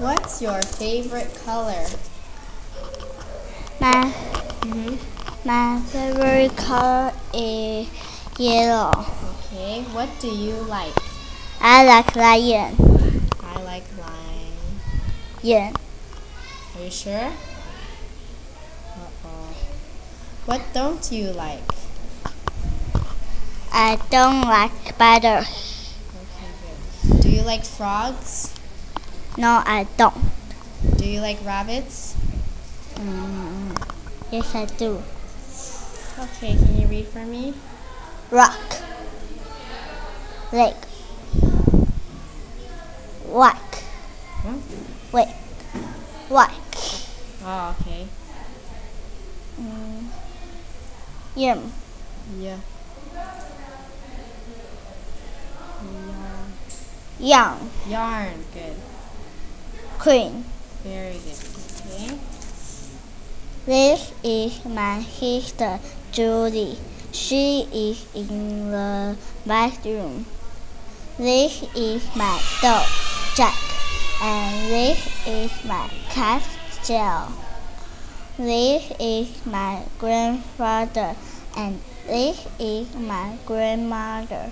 What's your favorite color? My Mm-hmm. my favorite color is yellow. Okay, what do you like? I like lion. I like lime. Yeah. Are you sure? Uh-oh. What don't you like? I don't like spiders. Okay, good. Do you like frogs? No, I don't. Do you like rabbits? Yes, I do. Okay, can you read for me? Rock. Lake. Whack. Huh? Wait. Whack. Oh, okay. Yum. Yeah. Young. Yarn, good. Queen. Very good. Okay. This is my sister Julie. She is in the bathroom. This is my dog Jack. And this is my cat Jill. This is my grandfather. And this is my grandmother.